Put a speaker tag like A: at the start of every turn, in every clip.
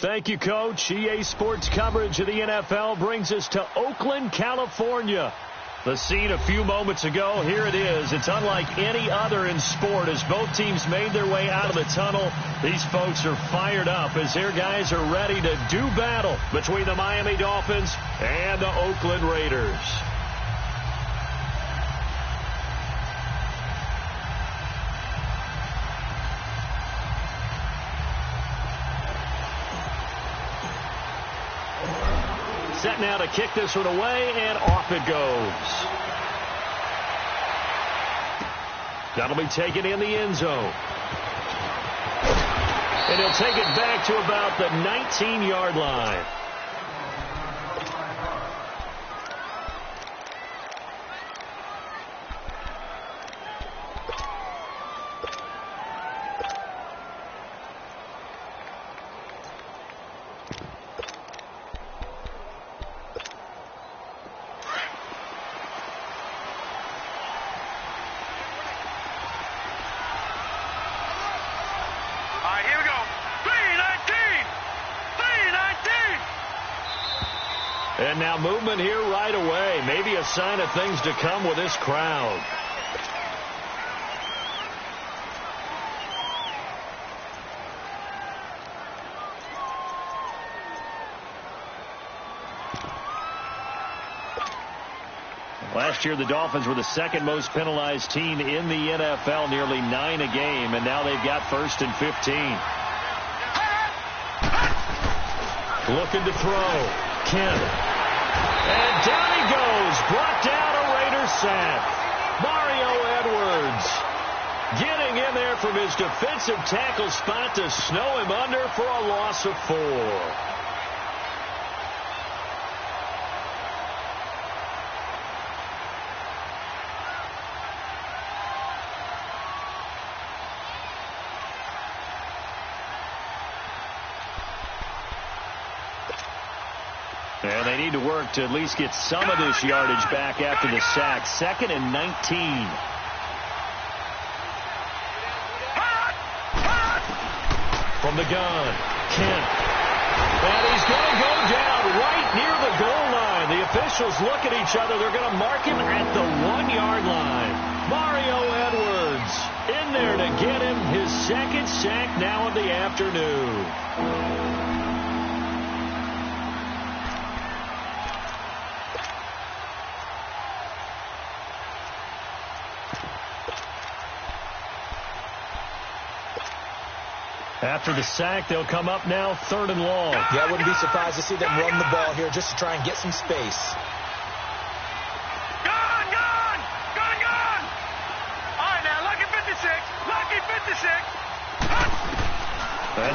A: Thank you, Coach. EA Sports coverage of the NFL brings us to Oakland, California. The scene a few moments ago, here it is. It's unlike any other in sport as both teams made their way out of the tunnel. These folks are fired up as their guys are ready to do battle between the Miami Dolphins and the Oakland Raiders. Set now to kick this one away, and off it goes. That'll be taken in the end zone. And he'll take it back to about the 19-yard line. And now movement here right away. Maybe a sign of things to come with this crowd. Last year, the Dolphins were the second most penalized team in the NFL, nearly 9 a game, and now they've got 1st and 15. Looking to throw. Kent. And down he goes. Brought down a Raiders sack. Mario Edwards getting in there from his defensive tackle spot to snow him under for a loss of 4. And they need to work to at least get some of this yardage back after the sack. 2nd and 19. From the gun, Kent. And he's going to go down right near the goal line. The officials look at each other. They're going to mark him at the 1-yard line. Mario Edwards in there to get him his 2nd sack now of the afternoon. After the sack, they'll come up now 3rd and long.
B: Yeah, I wouldn't be surprised to see them run the ball here just to try and get some space.
C: Gone! All right, now, lucky 56.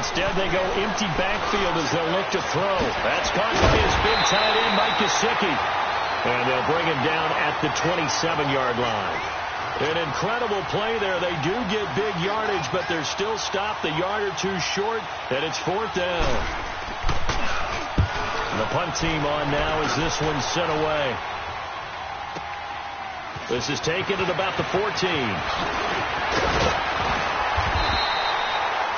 A: Instead, they go empty backfield as they'll look to throw. That's caught by his big tight end, Mike Gesicki. And they'll bring him down at the 27-yard line. An incredible play there. They do get big yardage, but they're still stopped a yard or two short, and it's 4th down. And the punt team on now as this one's sent away. This is taken at about the 14.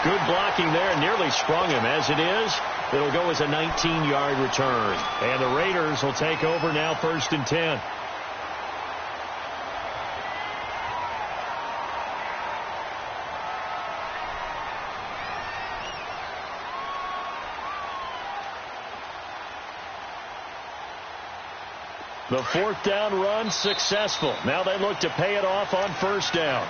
A: Good blocking there, nearly sprung him. As it is, it'll go as a 19-yard return. And the Raiders will take over now 1st and 10. The 4th down run successful. Now they look to pay it off on 1st down.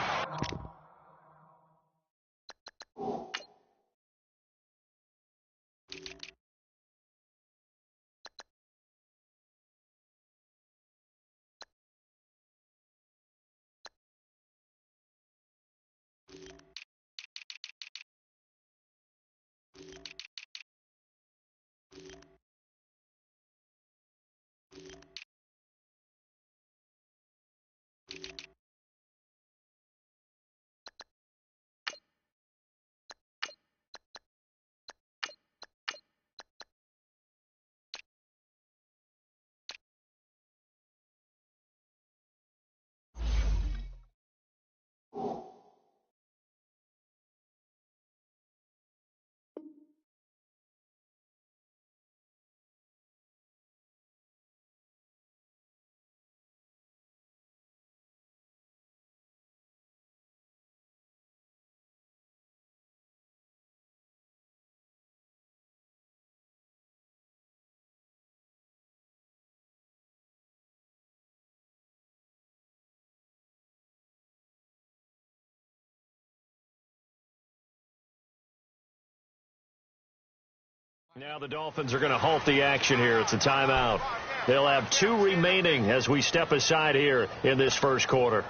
A: Now the Dolphins are going to halt the action here. It's a timeout. They'll have 2 remaining as we step aside here in this first quarter.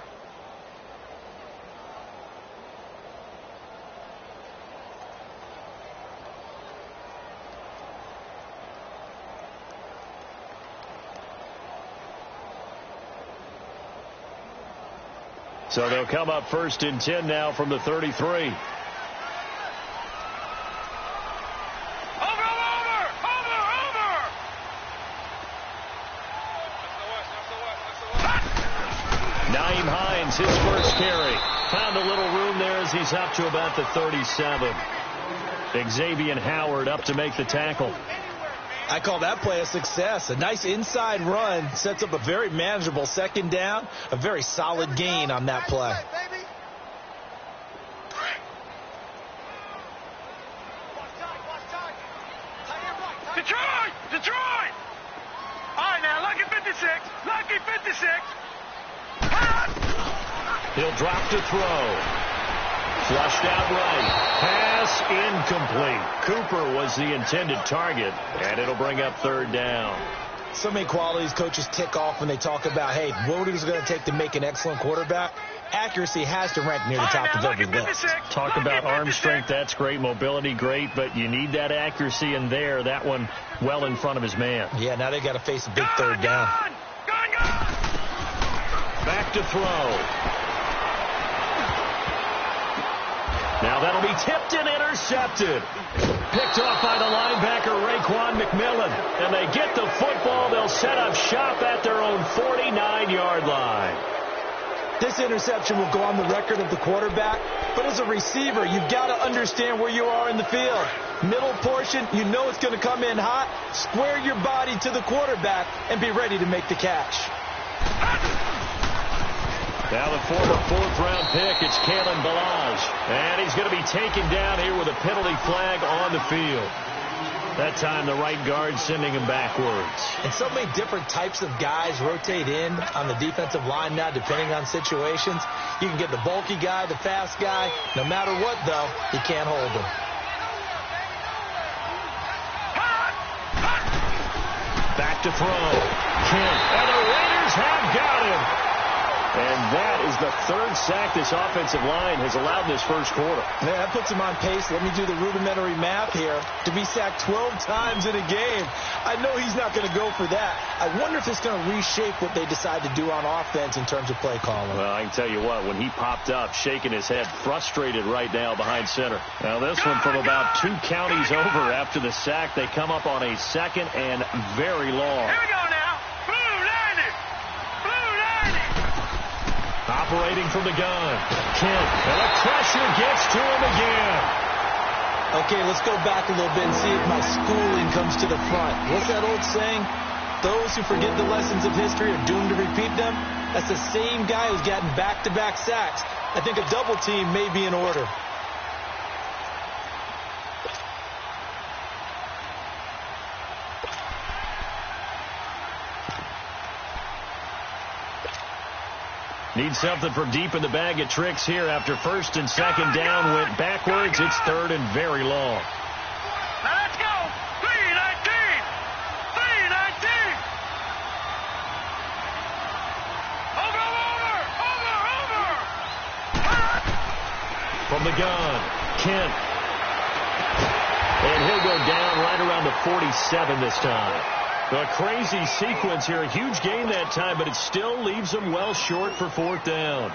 A: So they'll come up 1st and 10 now from the 33. His first carry. Found a little room there as he's up to about the 37. Xavier Howard up to make the tackle.
B: I call that play a success. A nice inside run sets up a very manageable 2nd down. A very solid gain on that play.
C: Detroit! All right, now, lucky 56. Lucky 56.
A: He'll drop to throw. Flushed out right. Pass incomplete. Cooper was the intended target, and it'll bring up 3rd down.
B: So many qualities coaches tick off when they talk about, hey, what is it going to take to make an excellent quarterback? Accuracy has to rank near the top of every list.
A: Talk about arm strength, that's great. Mobility, great, but you need that accuracy in there. That one well in front of his man.
B: Yeah, now they got to face a big 3rd down.
A: Back to throw. Now that'll be tipped and intercepted. Picked off by the linebacker, Raekwon McMillan. And they get the football. They'll set up shop at their own 49-yard line.
B: This interception will go on the record of the quarterback. But as a receiver, you've got to understand where you are in the field. Middle portion, you know it's going to come in hot. Square your body to the quarterback and be ready to make the catch.
A: Now the former 4th-round pick, it's Kalen Ballage. And he's going to be taken down here with a penalty flag on the field. That time the right guard sending him backwards.
B: And so many different types of guys rotate in on the defensive line now depending on situations. You can get the bulky guy, the fast guy. No matter what, though, you can't hold him.
A: Back to throw. Kent. And the Raiders have got him. And that is the 3rd sack this offensive line has allowed this first quarter.
B: Man, that puts him on pace. Let me do the rudimentary math here. To be sacked 12 times in a game, I know he's not going to go for that. I wonder if it's going to reshape what they decide to do on offense in terms of play calling.
A: Well, I can tell you what, when he popped up, shaking his head, frustrated right now behind center. Now this one from about 2 counties over after the sack. They come up on a 2nd and very long.
C: Here we go now.
A: Operating from the gun. Kent. And the pressure gets to him again.
B: Okay, let's go back a little bit and see if my schooling comes to the front. What's that old saying? Those who forget the lessons of history are doomed to repeat them. That's the same guy who's gotten back-to-back sacks. I think a double team may be in order.
A: Need something from deep in the bag of tricks here after 1st and 2nd down went backwards. It's 3rd and very long.
C: Now let's go. 3-19. 3-19. Over.
A: From the gun, Kent. And he'll go down right around the 47 this time. A crazy sequence here. A huge gain that time, but it still leaves them well short for 4th down.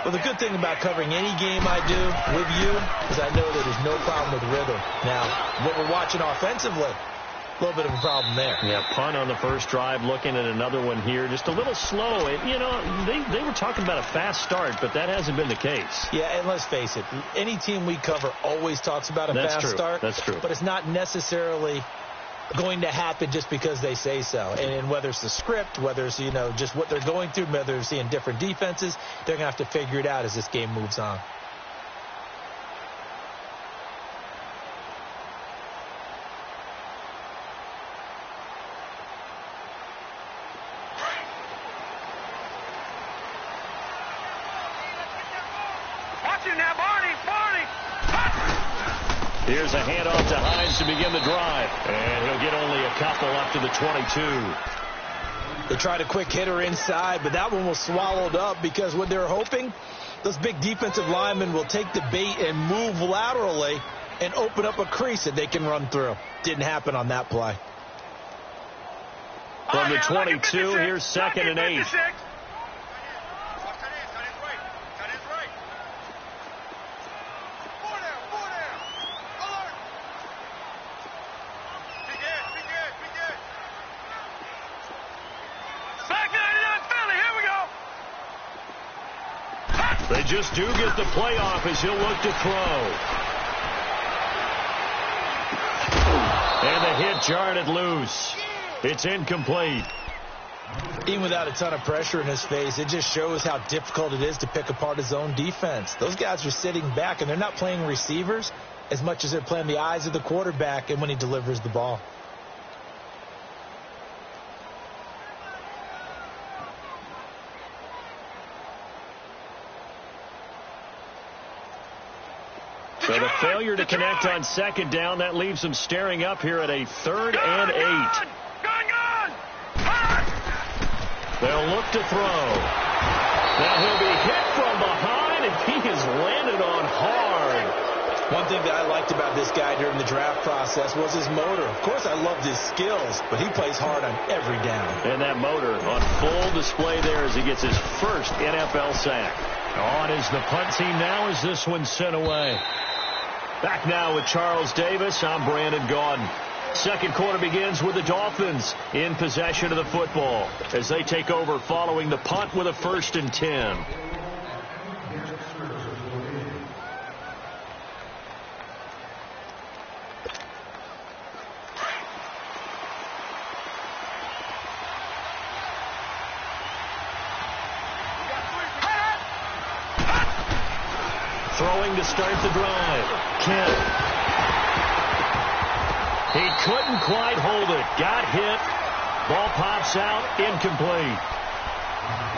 B: Well, the good thing about covering any game I do with you is I know that there's no problem with rhythm. Now, what we're watching offensively, a little bit of a problem there.
A: Yeah, punt on the first drive, looking at another one here. Just a little slow. You know, they were talking about a fast start, but that hasn't been the case.
B: Yeah, and let's face it, any team we cover always talks about a fast start.
A: That's true.
B: But it's not necessarily going to happen just because they say so. And whether it's the script, whether it's, just what they're going through, whether they're seeing different defenses, they're going to have to figure it out as this game moves on.
A: Here's a handoff to Hines to begin the drive. And he'll get only a couple up to the 22.
B: They tried a quick hitter inside, but that one was swallowed up because what they're hoping, those big defensive linemen will take the bait and move laterally and open up a crease that they can run through. Didn't happen on that play.
A: From the 22, here's 2nd and 8. They just do get the play off as he'll look to throw. And the hit jarred it loose. It's incomplete.
B: Even without a ton of pressure in his face, it just shows how difficult it is to pick apart his own defense. Those guys are sitting back, and they're not playing receivers as much as they're playing the eyes of the quarterback and when he delivers the ball.
A: So the failure to connect on 2nd down, that leaves them staring up here at a 3rd and 8. They'll look to throw. Now he'll be hit from behind, and he is landed on hard.
B: One thing that I liked about this guy during the draft process was his motor. Of course, I loved his skills, but he plays hard on every down.
A: And that motor on full display there as he gets his first NFL sack. On is the punt team now as this one's sent away. Back now with Charles Davis. I'm Brandon Gaudin. Second quarter begins with the Dolphins in possession of the football as they take over following the punt with a 1st and 10. Throwing to start the drive. Kent. He couldn't quite hold it. Got hit. Ball pops out. Incomplete.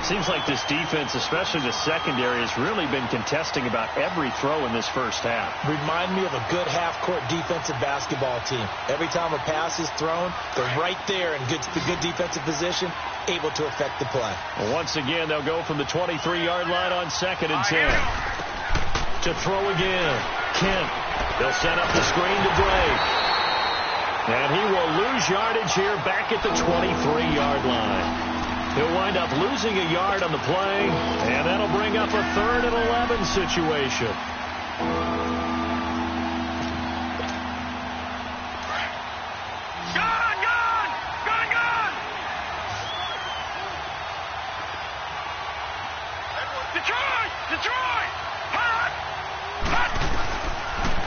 A: Seems like this defense, especially the secondary, has really been contesting about every throw in this first half.
B: Remind me of a good half-court defensive basketball team. Every time a pass is thrown, they're right there in good defensive position, able to affect the play.
A: Well, once again, they'll go from the 23-yard line on 2nd and 10. To throw again. Kent. They'll set up the screen to Drake. And he will lose yardage here back at the 23-yard line. He'll wind up losing a yard on the play, and that'll bring up a 3rd and 11 situation.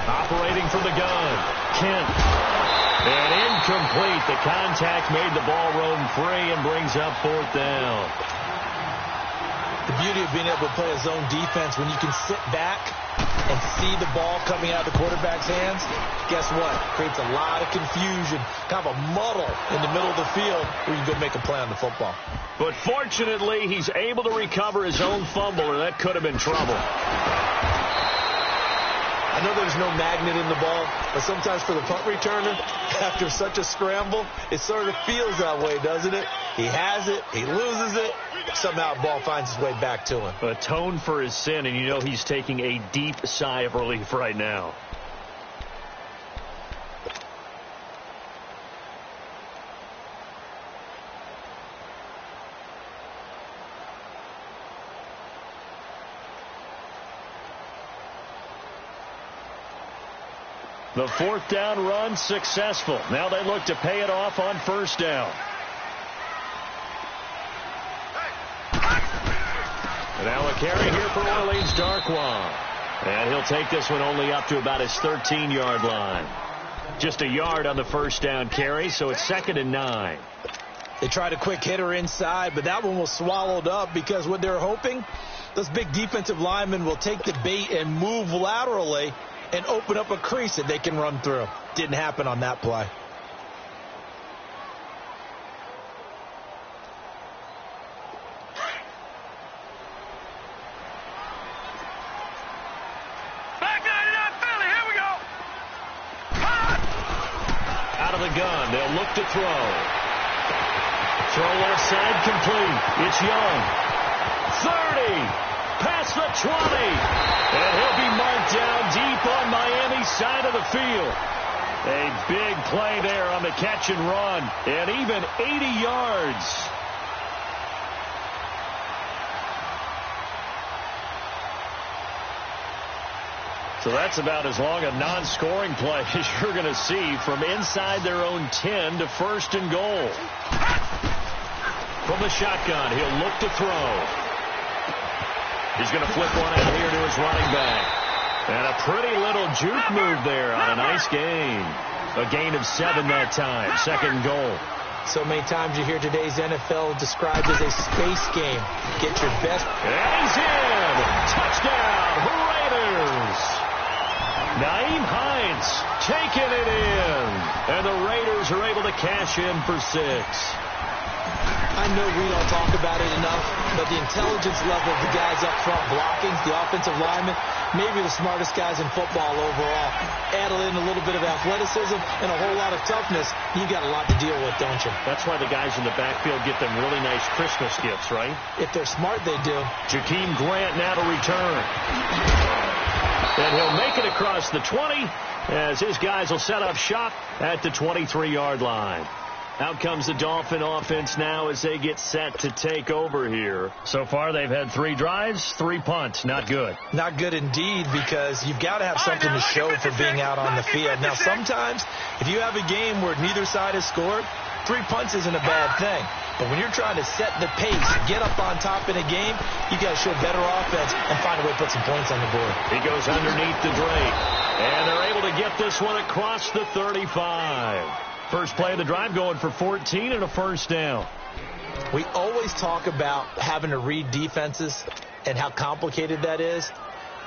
A: Operating from the gun. Kent. And incomplete. The contact made the ball roam free and brings up 4th down.
B: The beauty of being able to play a zone defense, when you can sit back and see the ball coming out of the quarterback's hands, guess what? Creates a lot of confusion, kind of a muddle in the middle of the field where you can go make a play on the football.
A: But fortunately, he's able to recover his own fumble, or that could have been trouble.
B: I know there's no magnet in the ball, but sometimes for the punt returner, after such a scramble, it sort of feels that way, doesn't it? He has it, he loses it, somehow the ball finds its way back to him.
A: Atone for his sin, and you know he's taking a deep sigh of relief right now. The 4th down run successful. Now they look to pay it off on 1st down. And now a carry here for Orleans Darkwa. And he'll take this one only up to about his 13-yard line. Just a yard on the 1st down carry, so it's 2nd and 9.
B: They tried a quick hitter inside, but that one was swallowed up because what they're hoping, those big defensive linemen will take the bait and move laterally and open up a crease that they can run through. Didn't happen on that play.
C: Back 99 Philly, here we go.
A: Out of the gun. They'll look to throw. Throw left side complete. It's Young. 30. Past the 20. And he'll be marked down deep on Miami's side of the field. A big play there on the catch and run. And even 80 yards. So that's about as long a non-scoring play as you're going to see from inside their own 10 to first and goal. From the shotgun, he'll look to throw. He's going to flip one out here to his running back. And a pretty little juke move there on a nice gain. A gain of 7 that time. Second goal.
B: So many times you hear today's NFL described as a space game. Get your best.
A: And he's in. Touchdown, Raiders. Nyheim Hines taking it in. And the Raiders are able to cash in for 6.
B: I know we don't talk about it enough, but the intelligence level of the guys up front blocking, the offensive linemen, maybe the smartest guys in football overall. Add in a little bit of athleticism and a whole lot of toughness, you got a lot to deal with, don't you?
A: That's why the guys in the backfield get them really nice Christmas gifts, right?
B: If they're smart, they do.
A: Jakeem Grant now to return. And he'll make it across the 20 as his guys will set up shop at the 23-yard line. Out comes the Dolphin offense now as they get set to take over here. So far, they've had 3 drives, 3 punts. Not good.
B: Not good indeed, because you've got to have something to show for being out on the field. Now, sometimes, if you have a game where neither side has scored, 3 punts isn't a bad thing. But when you're trying to set the pace, get up on top in a game, you got to show better offense and find a way to put some points on the board.
A: He goes underneath the Drake. And they're able to get this one across the 35. First play of the drive going for 14 and a first down.
B: We always talk about having to read defenses and how complicated that is.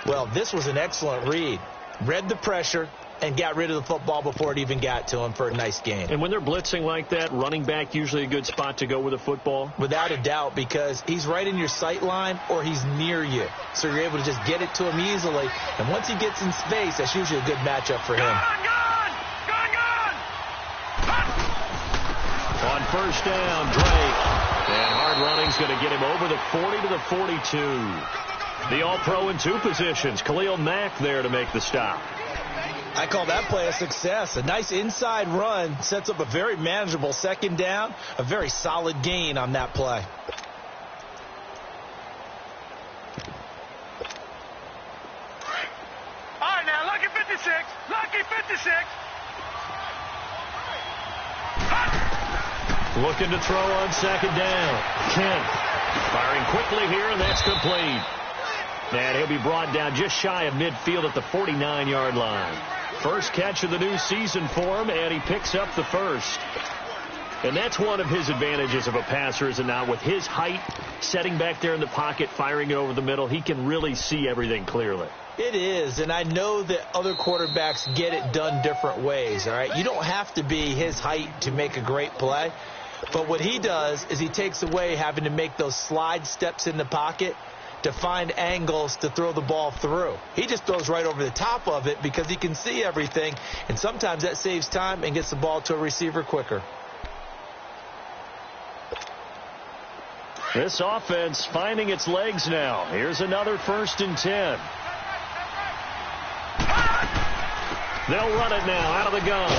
B: Well, this was an excellent read. Read the pressure and got rid of the football before it even got to him for a nice gain.
A: And when they're blitzing like that, running back usually a good spot to go with a football?
B: Without a doubt, because he's right in your sight line or he's near you. So you're able to just get it to him easily. And once he gets in space, that's usually a good matchup for him.
A: On first down, Drake. And hard running's going to get him over the 40 to the 42. The All-Pro in 2 positions. Khalil Mack there to make the stop.
B: I call that play a success. A nice inside run sets up a very manageable second down. A very solid gain on that play.
C: All right, now, lucky 56. Lucky 56.
A: Looking to throw on second down. Kent firing quickly here, and that's complete. And he'll be brought down just shy of midfield at the 49-yard line. First catch of the new season for him, and he picks up the first. And that's one of his advantages of a passer, is it not? With his height, setting back there in the pocket, firing it over the middle, he can really see everything clearly.
B: It is, and I know that other quarterbacks get it done different ways, all right? You don't have to be his height to make a great play. But what he does is he takes away having to make those slide steps in the pocket to find angles to throw the ball through. He just throws right over the top of it because he can see everything, and sometimes that saves time and gets the ball to a receiver quicker.
A: This offense finding its legs now. Here's another 1st and 10. They'll run it now out of the gun.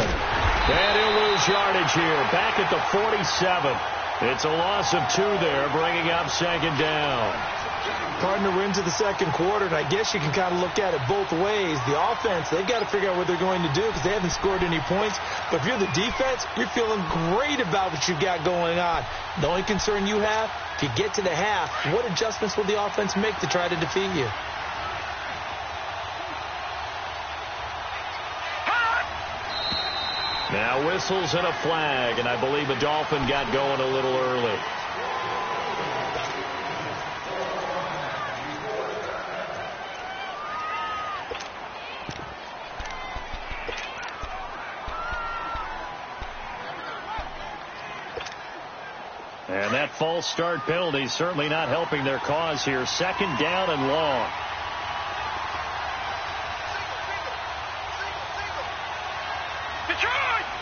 A: And he'll lose yardage here. Back at the 47. It's a loss of 2 there, bringing up second down.
B: Partner, we're into the second quarter, and I guess you can kind of look at it both ways. The offense, they've got to figure out what they're going to do because they haven't scored any points. But if you're the defense, you're feeling great about what you've got going on. The only concern you have, if you get to the half, what adjustments will the offense make to try to defeat you?
A: Now whistles and a flag, and I believe a Dolphin got going a little early. And that false start penalty certainly not helping their cause here. Second down and long.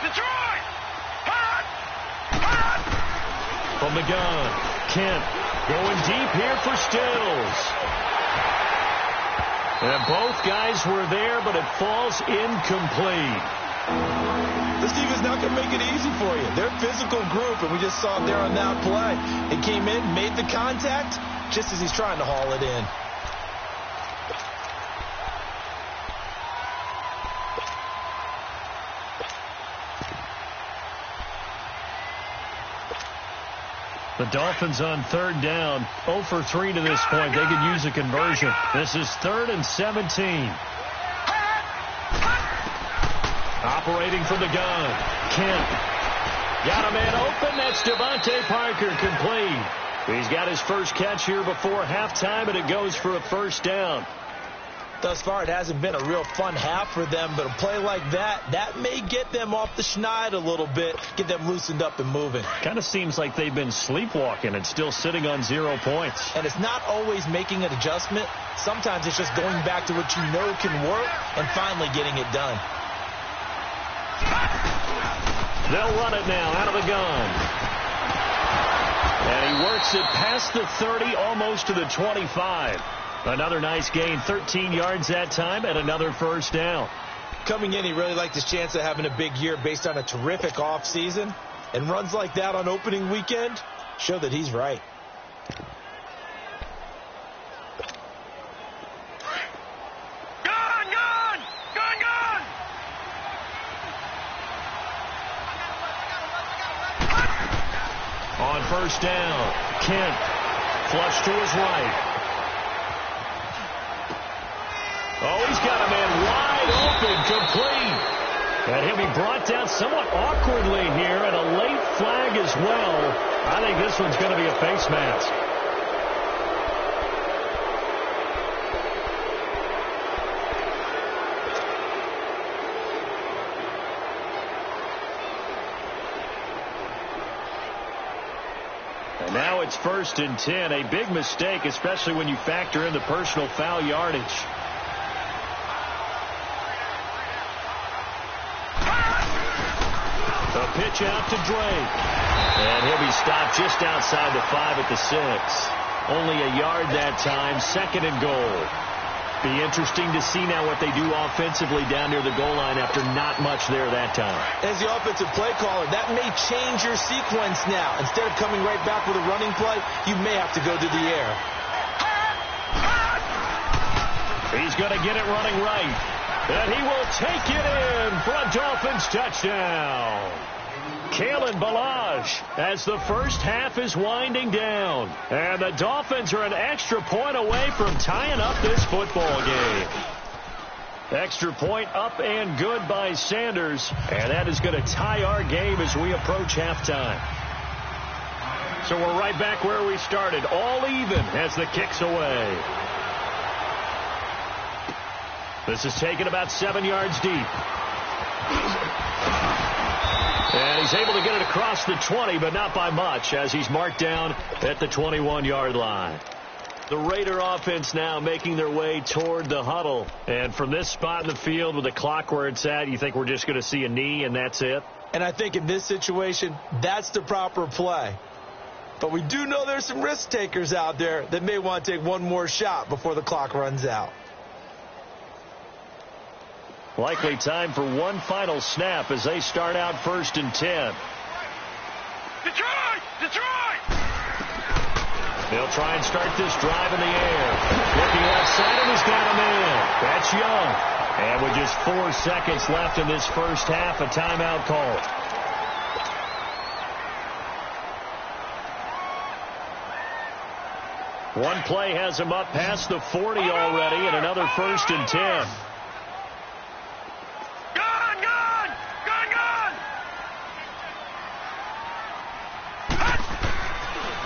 C: Detroit!
A: From the gun, Kent going deep here for Stills. And both guys were there, but it falls incomplete.
B: This defense not going to make it easy for you. They're a physical group, and we just saw it there on that play. It came in, made the contact, just as he's trying to haul it in.
A: The Dolphins on third down, 0 for 3 to this point. They could use a conversion. This is 3rd and 17. Operating from the gun, Kent. Got a man open. That's Devontae Parker, complete. He's got his first catch here before halftime, and it goes for a first down.
B: Thus far, it hasn't been a real fun half for them, but a play like that may get them off the schneid a little bit, get them loosened up and moving.
A: Kind of seems like they've been sleepwalking and still sitting on 0 points.
B: And it's not always making an adjustment. Sometimes it's just going back to what you know can work and finally getting it done.
A: They'll run it now out of the gun. And he works it past the 30, almost to the 25. Another nice gain, 13 yards that time, and another first down.
B: Coming in, he really liked his chance of having a big year based on a terrific offseason. And runs like that on opening weekend show that he's right.
A: On first down, Kent flush to his right. Oh, he's got a man wide open, complete. And he'll be brought down somewhat awkwardly here, and a late flag as well. I think this one's going to be a face mask. And now it's 1st and 10, a big mistake, especially when you factor in the personal foul yardage. A pitch out to Drake. And he'll be stopped just outside the 5 at the 6. Only a yard that time, 2nd and goal. Be interesting to see now what they do offensively down near the goal line after not much there that time.
B: As the offensive play caller, that may change your sequence now. Instead of coming right back with a running play, you may have to go to the air.
A: He's going to get it running right. And he will take it in for a Dolphins touchdown. Kalen Ballage as the first half is winding down. And the Dolphins are an extra point away from tying up this football game. Extra point up and good by Sanders. And that is going to tie our game as we approach halftime. So we're right back where we started. All even as the kick's away. This is taken about 7 yards deep. And he's able to get it across the 20, but not by much, as he's marked down at the 21-yard line. The Raider offense now making their way toward the huddle. And from this spot in the field with the clock where it's at, you think we're just going to see a knee and that's it?
B: And I think in this situation, that's the proper play. But we do know there's some risk takers out there that may want to take one more shot before the clock runs out.
A: Likely time for one final snap as they start out 1st and 10.
C: Detroit! Detroit!
A: They'll try and start this drive in the air. Looking left side, and he's got a man. That's Young. And with just 4 seconds left in this first half, a timeout called. One play has him up past the 40 already, and another 1st and 10.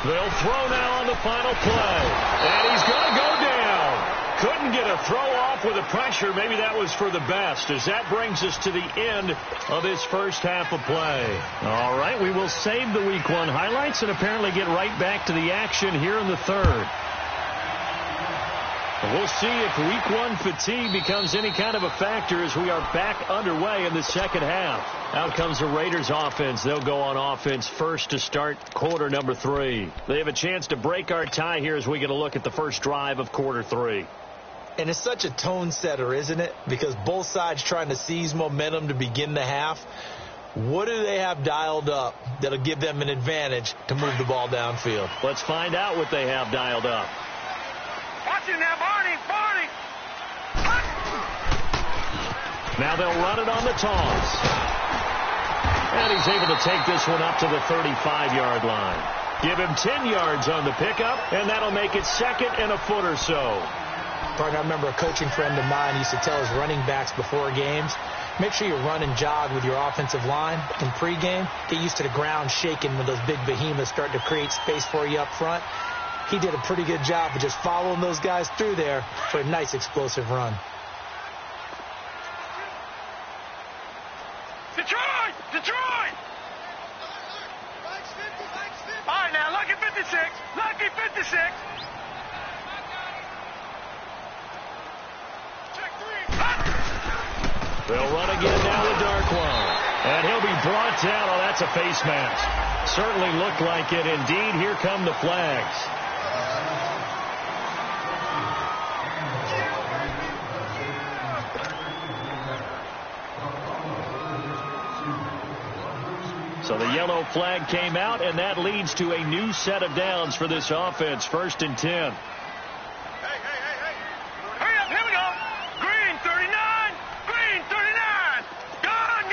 A: They'll throw now on the final play. And he's going to go down. Couldn't get a throw off with the pressure. Maybe that was for the best, as that brings us to the end of this first half of play. All right, we will save the Week 1 highlights and apparently get right back to the action here in the third. We'll see if week one fatigue becomes any kind of a factor as we are back underway in the second half. Out comes the Raiders offense. They'll go on offense first to start quarter number 3. They have a chance to break our tie here as we get a look at the first drive of quarter 3.
B: And it's such a tone setter, isn't it? Because both sides trying to seize momentum to begin the half. What do they have dialed up that'll give them an advantage to move the ball downfield?
A: Let's find out what they have dialed up.
C: Watch it now, Barney! Barney!
A: Now they'll run it on the toss. And he's able to take this one up to the 35-yard line. Give him 10 yards on the pickup, and that'll make it second and a foot or so.
B: Partner, I remember a coaching friend of mine used to tell his running backs before games, make sure you run and jog with your offensive line in pregame. Get used to the ground shaking when those big behemoths start to create space for you up front. He did a pretty good job of just following those guys through there for a nice explosive run.
C: Detroit! Detroit! All right, now, lucky 56. Lucky 56.
A: They'll run again now with Darkwan. And he'll be brought down. Oh, that's a face mask. Certainly looked like it. Indeed, here come the flags. So the yellow flag came out, and that leads to a new set of downs for this offense. 1st and 10.
C: Hey. Hurry up, here we go. Green 39. Green 39. Gone.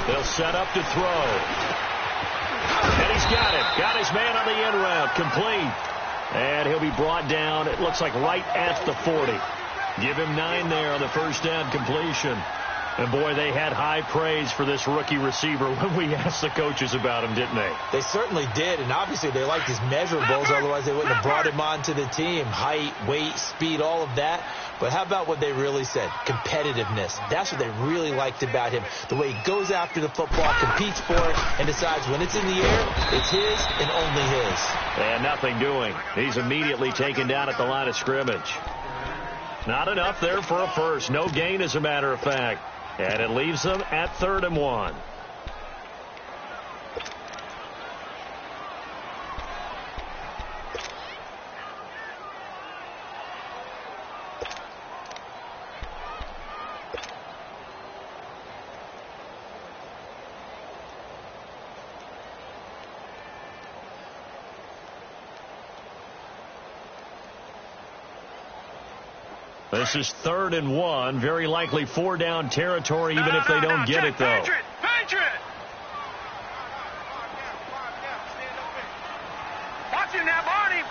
A: They'll set up to throw. And he's got it. Got his man on the end route. Complete. And he'll be brought down, it looks like right at the 40. Give him 9 there on the first down completion. And, boy, they had high praise for this rookie receiver when we asked the coaches about him, didn't they?
B: They certainly did, and obviously they liked his measurables, otherwise they wouldn't have brought him onto the team. Height, weight, speed, all of that. But how about what they really said? Competitiveness. That's what they really liked about him. The way he goes after the football, competes for it, and decides when it's in the air, it's his and only his.
A: And nothing doing. He's immediately taken down at the line of scrimmage. Not enough there for a first. No gain, as a matter of fact. And it leaves them at 3rd and 1. This is 3rd and 1. Very likely 4-down territory, even if they don't get it, though.
C: Patriot! Watch it now, Barney!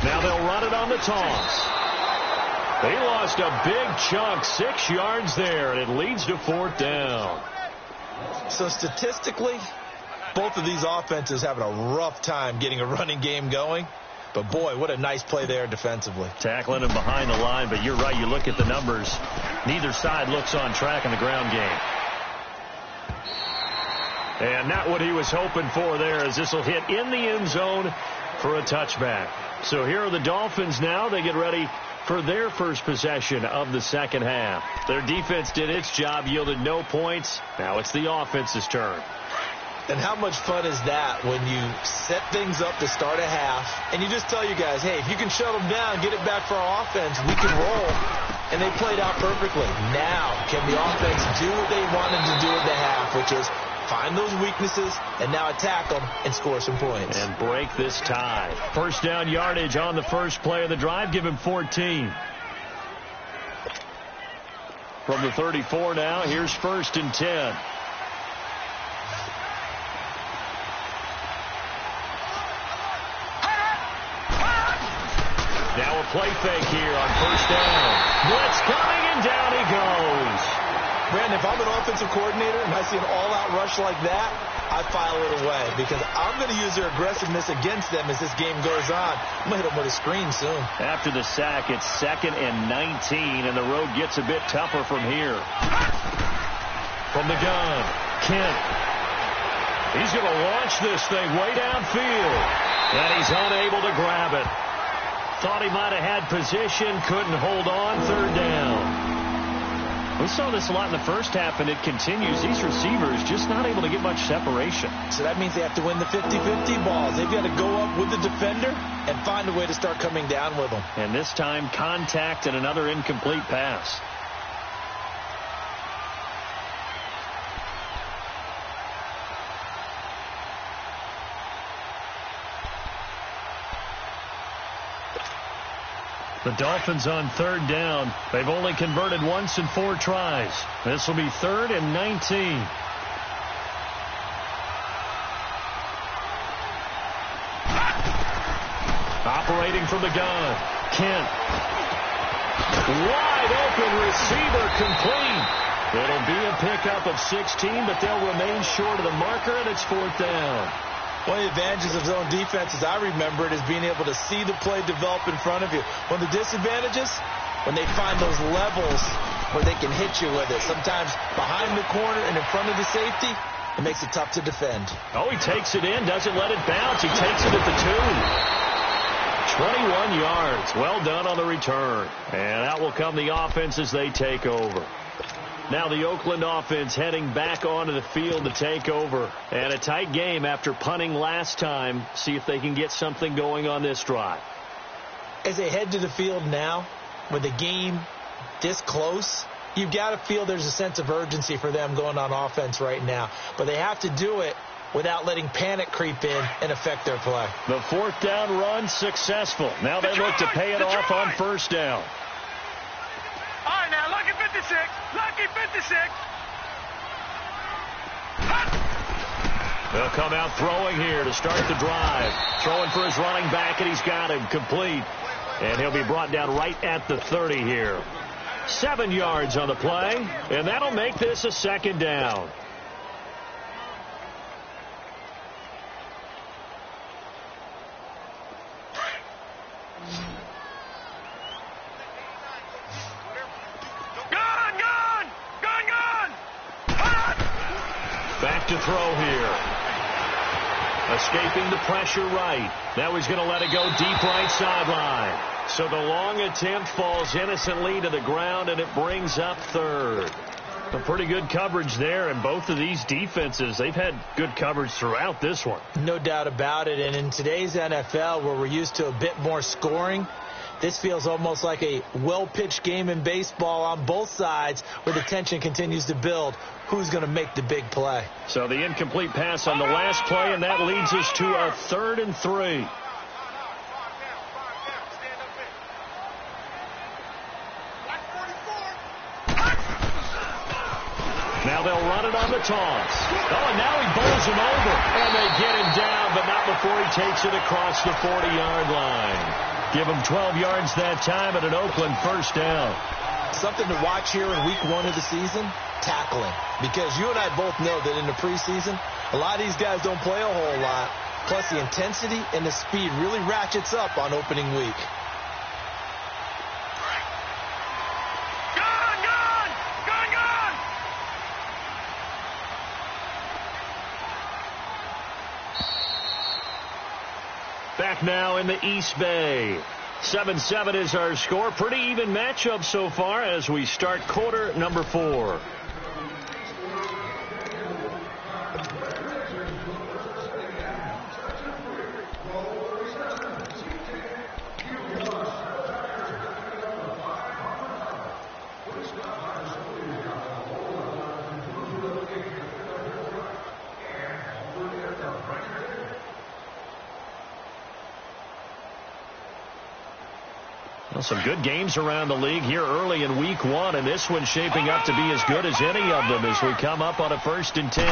A: Now they'll run it on the toss. They lost a big chunk, 6 yards there, and it leads to 4th down.
B: So statistically, both of these offenses having a rough time getting a running game going. But, boy, what a nice play there defensively.
A: Tackling him behind the line, but you're right. You look at the numbers. Neither side looks on track in the ground game. And not what he was hoping for there, as this will hit in the end zone for a touchback. So here are the Dolphins now. They get ready for their first possession of the second half. Their defense did its job, yielded no points. Now it's the offense's turn.
B: And how much fun is that when you set things up to start a half and you just tell you guys, hey, if you can shut them down, get it back for our offense, we can roll. And they played out perfectly. Now, can the offense do what they wanted to do at the half, which is find those weaknesses and now attack them and score some points.
A: And break this tie. First down yardage on the first play of the drive. Give him 14. From the 34 now, here's 1st and 10. Now a play fake here on first down. Blitz coming, and down he goes.
B: Brandon, if I'm an offensive coordinator and I see an all-out rush like that, I file it away because I'm going to use their aggressiveness against them as this game goes on. I'm going to hit them with a screen soon.
A: After the sack, it's 2nd and 19, and the road gets a bit tougher from here. From the gun, Kent. He's going to launch this thing way downfield, and he's unable to grab it. Thought he might have had position, couldn't hold on, 3rd down. We saw this a lot in the first half, and it continues. These receivers just not able to get much separation.
B: So that means they have to win the 50-50 balls. They've got to go up with the defender and find a way to start coming down with them.
A: And this time, contact and another incomplete pass. The Dolphins on 3rd down. They've only converted once in 4 tries. This will be 3rd and 19. Operating from the gun, Kent. Wide open receiver complete. It'll be a pickup of 16, but they'll remain short of the marker, and it's 4th down.
B: One of the advantages of zone defense, as I remember it, is being able to see the play develop in front of you. One of the disadvantages, when they find those levels where they can hit you with it. Sometimes behind the corner and in front of the safety, it makes it tough to defend.
A: Oh, he takes it in, doesn't let it bounce. He takes it at the 2. 21 yards. Well done on the return. And out will come the offense as they take over. Now the Oakland offense heading back onto the field to take over. And a tight game after punting last time. See if they can get something going on this drive.
B: As they head to the field now, with the game this close, you've got to feel there's a sense of urgency for them going on offense right now. But they have to do it without letting panic creep in and affect their play.
A: The 4th down run successful. Now they look to pay it off on 1st down.
C: All right, now, lucky 56. Lucky 56.
A: They'll come out throwing here to start the drive. Throwing for his running back, and he's got him complete. And he'll be brought down right at the 30 here. 7 yards on the play, and that'll make this a 2nd down. Back to throw here. Escaping the pressure right. Now he's going to let it go deep right sideline. So the long attempt falls innocently to the ground, and it brings up 3rd. A pretty good coverage there, and both of these defenses, they've had good coverage throughout this one.
B: No doubt about it, and in today's NFL, where we're used to a bit more scoring, this feels almost like a well-pitched game in baseball on both sides where the tension continues to build. Who's going to make the big play?
A: So the incomplete pass on the last play, and that leads us to a 3rd and 3. Now they'll run it on the toss. Oh, and now he bowls him over. And they get him down, but not before he takes it across the 40-yard line. Give him 12 yards that time at an Oakland 1st down.
B: Something to watch here in week 1 of the season, tackling. Because you and I both know that in the preseason, a lot of these guys don't play a whole lot. Plus the intensity and the speed really ratchets up on opening week.
A: Back now in the East Bay. 7-7 is our score. Pretty even matchup so far as we start quarter number 4. Well, some good games around the league here early in week 1, and this one's shaping up to be as good as any of them as we come up on a 1st and 10.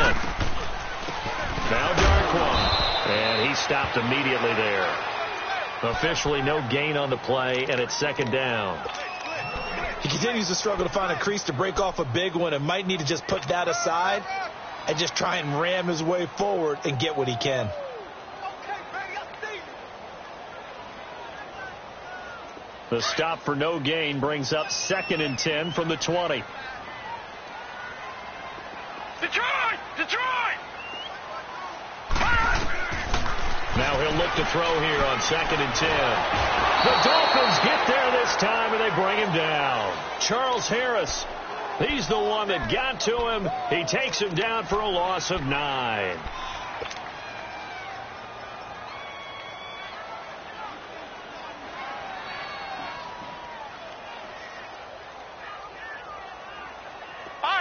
A: Now Darquan, and he stopped immediately there. Officially no gain on the play, and it's 2nd down.
B: He continues to struggle to find a crease to break off a big one and might need to just put that aside and just try and ram his way forward and get what he can.
A: The stop for no gain brings up 2nd and 10 from the 20.
C: Detroit! Detroit!
A: Now he'll look to throw here on 2nd and 10. The Dolphins get there this time, and they bring him down. Charles Harris, he's the one that got to him. He takes him down for a loss of 9.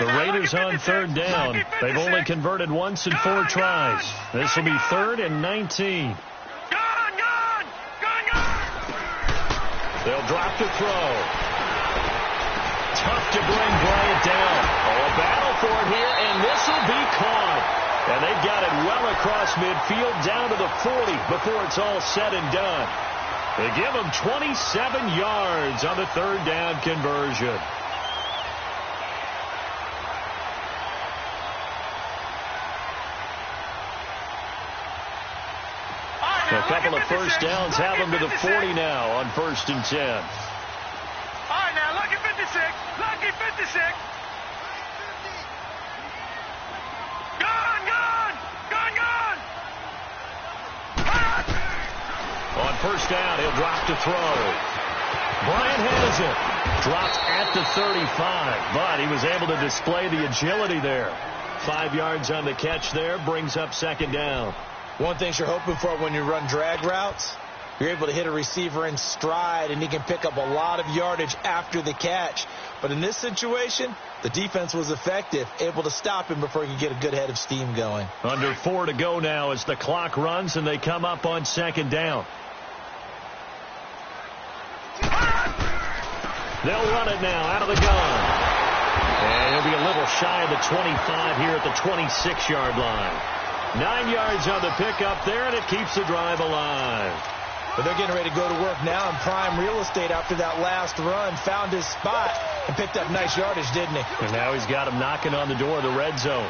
A: The Raiders on 3rd down. They've only converted once in 4 tries. This will be 3rd and 19. They'll drop to throw. Tough to bring Bryant down. Oh, a battle for it here, and this will be caught. And they've got it well across midfield down to the 40 before it's all said and done. They give him 27 yards on the 3rd down conversion. A couple of first downs have them to the 40 now on 1st and 10.
C: All right, now, lucky 56. Lucky 56. Gone!
A: On 1st down, he'll drop to throw. Bryant has it. Dropped at the 35, but he was able to display the agility there. 5 yards on the catch there, brings up 2nd down.
B: One thing you're hoping for when you run drag routes, you're able to hit a receiver in stride, and he can pick up a lot of yardage after the catch. But in this situation, the defense was effective, able to stop him before he could get a good head of steam going.
A: Under 4 to go now as the clock runs, and they come up on 2nd down. They'll run it now out of the gun. And he'll be a little shy of the 25 here at the 26-yard line. 9 yards on the pickup there, and it keeps the drive alive.
B: But they're getting ready to go to work now in prime real estate after that last run. Found his spot and picked up nice yardage, didn't he?
A: And now he's got him knocking on the door of the red zone.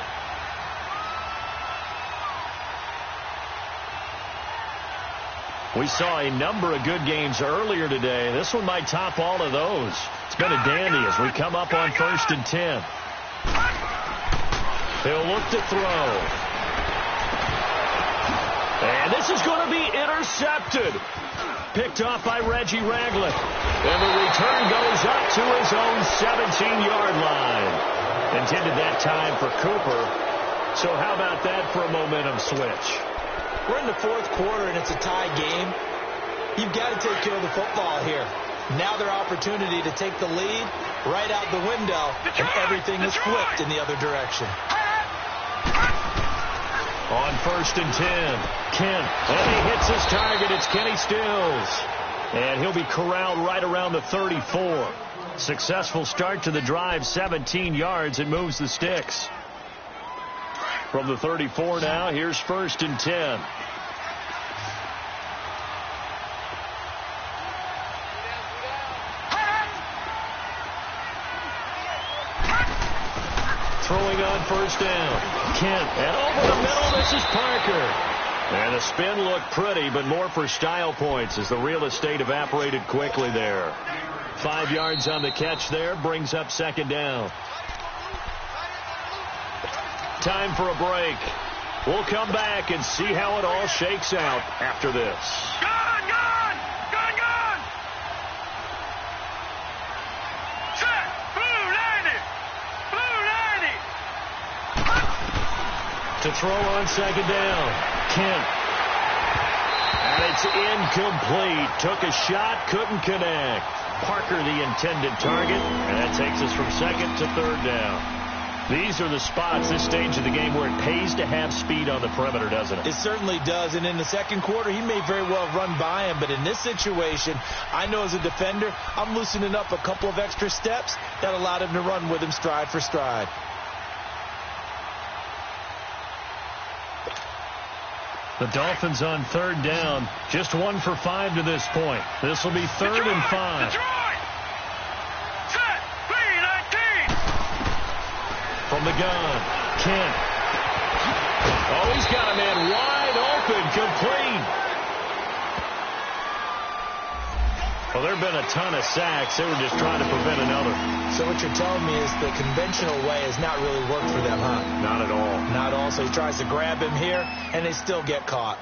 A: We saw a number of good games earlier today. This one might top all of those. It's been a dandy as we come up on 1st and 10. He'll look to throw. And this is going to be intercepted. Picked off by Reggie Ragland. And the return goes up to his own 17-yard line. Intended that time for Cooper. So how about that for a momentum switch?
B: We're in the 4th quarter, and it's a tie game. You've got to take care of the football here. Now their opportunity to take the lead right out the window, and everything is flipped in the other direction.
A: On 1st and 10, Kent, and he hits his target. It's Kenny Stills. And he'll be corralled right around the 34. Successful start to the drive, 17 yards, and moves the sticks. From the 34 now, here's 1st and 10. Throwing on 1st down. Kent, and over the middle, this is Parker. And the spin looked pretty, but more for style points as the real estate evaporated quickly there. 5 yards on the catch there, brings up 2nd down. Time for a break. We'll come back and see how it all shakes out after this.
C: Gone! Set! Blue 90!
A: To throw on 2nd down. Kent. And it's incomplete. Took a shot, couldn't connect. Parker the intended target, and that takes us from 2nd to 3rd down. These are the spots, this stage of the game, where it pays to have speed on the perimeter, doesn't it?
B: It certainly does, and in the 2nd quarter, he may very well run by him, but in this situation, I know as a defender, I'm loosening up a couple of extra steps that allowed him to run with him stride for stride.
A: The Dolphins on 3rd down, just 1 for 5 to this point. This will be 3rd and 5.
C: Detroit! Set! 319!
A: From the gun, Kent. Oh, he's got a man wide open, complete. Well, there have been a ton of sacks. They were just trying to prevent another.
B: So what you're telling me is the conventional way has not really worked for them, huh?
A: Not at all.
B: Not at all. So he tries to grab him here, and they still get caught.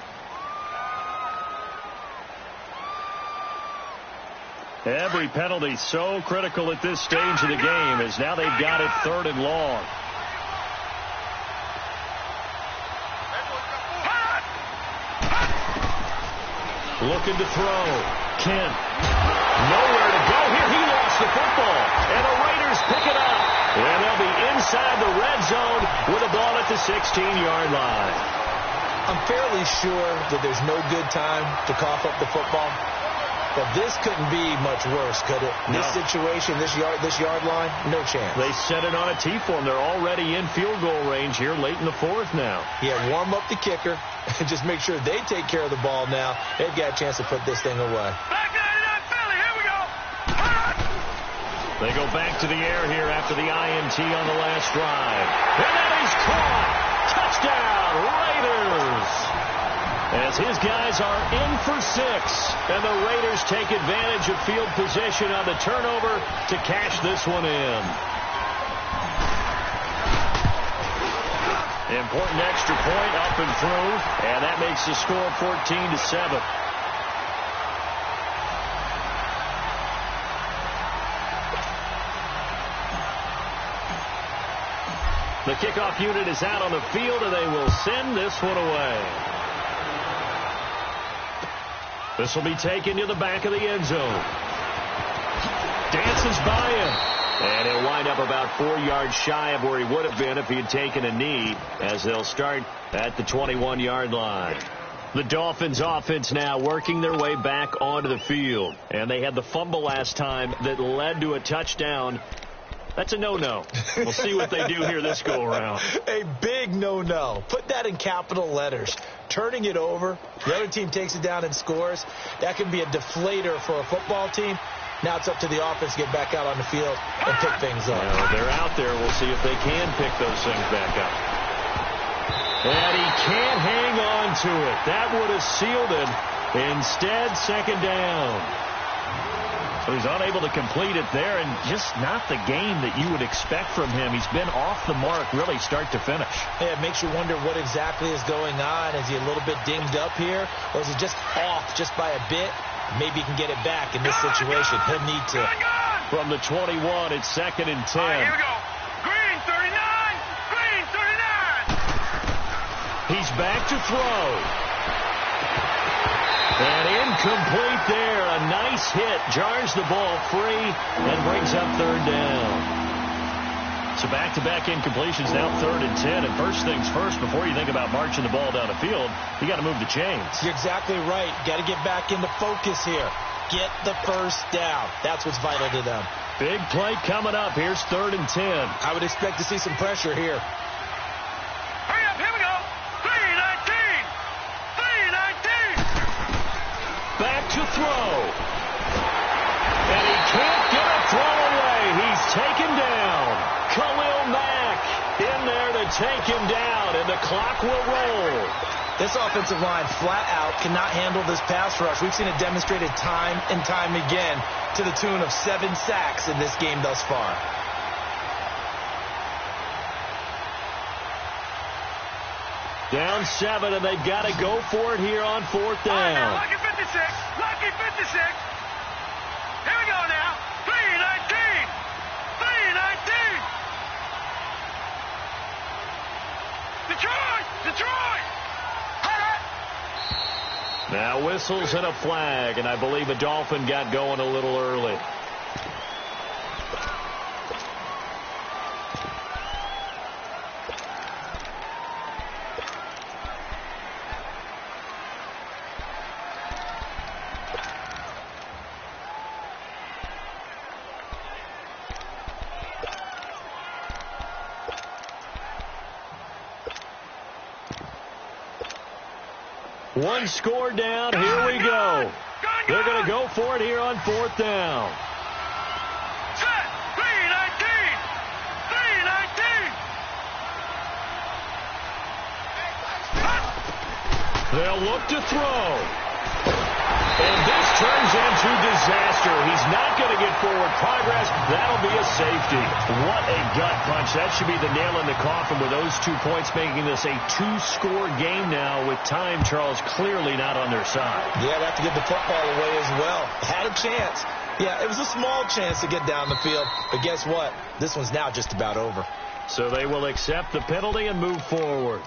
A: Every penalty so critical at this stage of the game, as now they've got it 3rd and long. Looking to throw. Kent. Nowhere to go here. He lost the football. And the Raiders pick it up. And they'll be inside the red zone with a ball at the 16-yard line.
B: I'm fairly sure that there's no good time to cough up the football. But this couldn't be much worse, could it?
A: No.
B: This situation, this yard line, no chance.
A: They set it on a T form. They're already in field goal range here late in the 4th now.
B: Yeah, warm up the kicker and just make sure they take care of the ball now. They've got a chance to put this thing away.
C: Back 99 Philly, here we go.
A: They go back to the air here after the INT on the last drive. And that is caught. Touchdown, Raiders. As his guys are in for 6. And the Raiders take advantage of field position on the turnover to cash this one in. Important extra point up and through. And that makes the score 14-7. The kickoff unit is out on the field, and they will send this one away. This will be taken to the back of the end zone. Dances by him. And he'll wind up about 4 yards shy of where he would have been if he had taken a knee, as they'll start at the 21-yard line. The Dolphins offense now working their way back onto the field. And they had the fumble last time that led to a touchdown. That's a no-no. We'll see what they do here this go-around.
B: A big no-no. Put that in capital letters. Turning it over, the other team takes it down and scores. That can be a deflator for a football team. Now it's up to the offense to get back out on the field and pick things up.
A: Well, they're out there. We'll see if they can pick those things back up. And he can't hang on to it. That would have sealed it. Instead, 2nd down. So he's unable to complete it there, and just not the game that you would expect from him. He's been off the mark really start to finish.
B: Yeah, it makes you wonder what exactly is going on. Is he a little bit dinged up here, or is he just off just by a bit? Maybe he can get it back in this situation. He'll need to.
A: From the 21, it's 2nd and 10.
C: All right, here we go. Green 39. Green 39.
A: He's back to throw. And incomplete there. A nice hit. Jars the ball free and brings up 3rd down. So back-to-back incompletions, now 3rd and 10. And first things first, before you think about marching the ball down the field, you got to move the chains.
B: You're exactly right. Got to get back into focus here. Get the first down. That's what's vital to them.
A: Big play coming up. Here's 3rd and 10.
B: I would expect to see some pressure here.
C: Hurry up, here we go. 319. 319.
A: Back to throw. And he can't get a throw away. He's taken down. Khalil Mack in there to take him down, and the clock will roll.
B: This offensive line flat out cannot handle this pass rush. We've seen it demonstrated time and time again to the tune of 7 sacks in this game thus far.
A: Down 7, and they've got to go for it here on 4th down.
C: Now, lucky 56. Lucky 56. Here we go now. 319. 319. Detroit. Detroit.
A: Now whistles and a flag, and I believe a Dolphin got going a little early. One score down. Here we go. They're going to go for it here on 4th down.
C: Set. 319. 319.
A: They'll look to throw. And this turns into disaster. He's not going to get forward progress. That'll be a safety. What a gut punch. That should be the nail in the coffin with those 2 points, making this a 2-score game now with time, Charles, clearly not on their side.
B: Yeah, they have to give the football away as well. Had a chance. Yeah, it was a small chance to get down the field. But guess what? This one's now just about over.
A: So they will accept the penalty and move forward.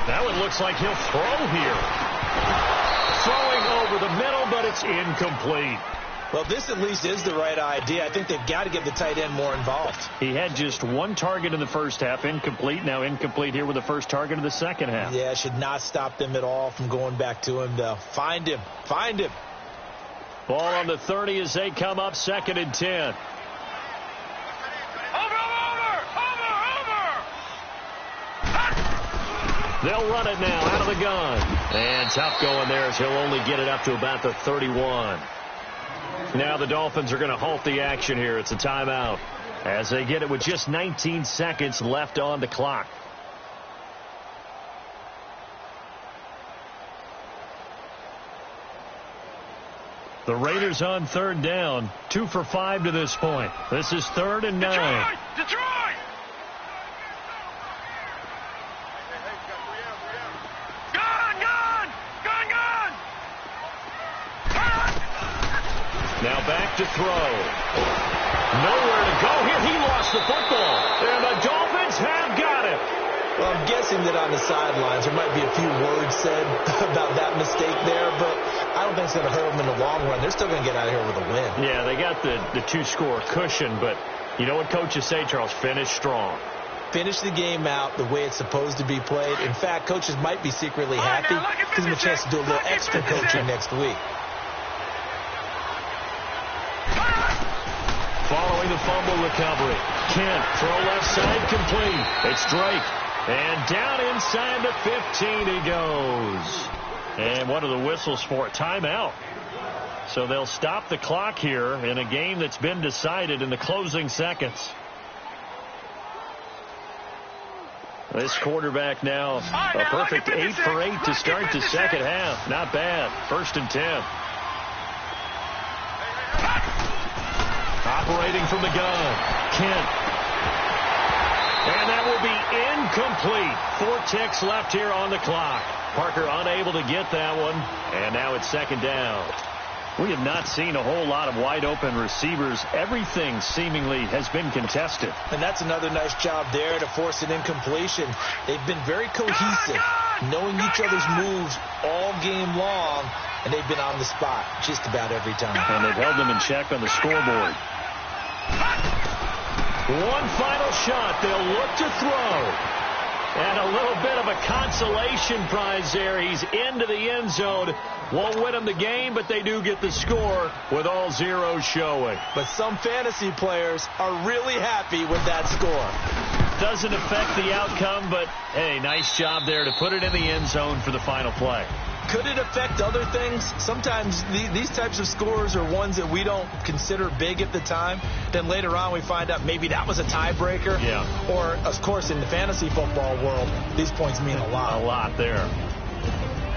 A: That one looks like he'll throw here. Throwing over the middle, but it's incomplete.
B: Well, this at least is the right idea. I think they've got to get the tight end more involved.
A: He had just 1 target in the first half, incomplete. Now incomplete here with the first target of the second half.
B: Yeah, it should not stop them at all from going back to him, though. Find him. Find him.
A: Ball on the 30 as they come up, 2nd and 10. They'll run it now out of the gun. And tough going there as he'll only get it up to about the 31. Now the Dolphins are going to halt the action here. It's a timeout as they get it with just 19 seconds left on the clock. The Raiders on 3rd down. 2 for 5 to this point. This is 3rd and 9.
C: Detroit!
A: Now back to throw. Nowhere to go here. He lost the football. And the Dolphins have got it.
B: Well, I'm guessing that on the sidelines there might be a few words said about that mistake there, but I don't think it's going to hurt them in the long run. They're still going to get out of here with a win.
A: Yeah, they got the 2-score cushion, but you know what coaches say, Charles? Finish strong.
B: Finish the game out the way it's supposed to be played. In fact, coaches might be secretly happy. Gives them a chance to do a little extra coaching next week.
A: Following the fumble recovery. Kent, throw left side complete. It's Drake. And down inside the 15 he goes. And what are the whistles for? Timeout. So they'll stop the clock here in a game that's been decided in the closing seconds. This quarterback now a perfect 8 for 8 to start the second half. Not bad. 1st and 10. Operating from the gun. Kent. And that will be incomplete. 4 ticks left here on the clock. Parker unable to get that one. And now it's 2nd down. We have not seen a whole lot of wide open receivers. Everything seemingly has been contested.
B: And that's another nice job there to force an incompletion. They've been very cohesive, knowing each other's moves all game long, and they've been on the spot just about every time.
A: And they've held them in check on the scoreboard. One final shot. They'll look to throw. And a little bit of a consolation prize there. He's into the end zone. Won't win them the game, but they do get the score with all zeros showing.
B: But some fantasy players are really happy with that score.
A: Doesn't affect the outcome, but, hey, nice job there to put it in the end zone for the final play.
B: Could it affect other things? Sometimes these types of scores are ones that we don't consider big at the time. Then later on we find out maybe that was a tiebreaker.
A: Yeah.
B: Or, of course, in the fantasy football world, these points mean a lot.
A: A lot there.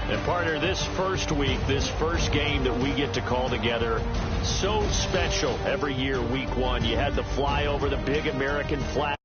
A: And, partner, this first week, this first game that we get to call together, so special every year, week 1. You had the flyover, the big American flag.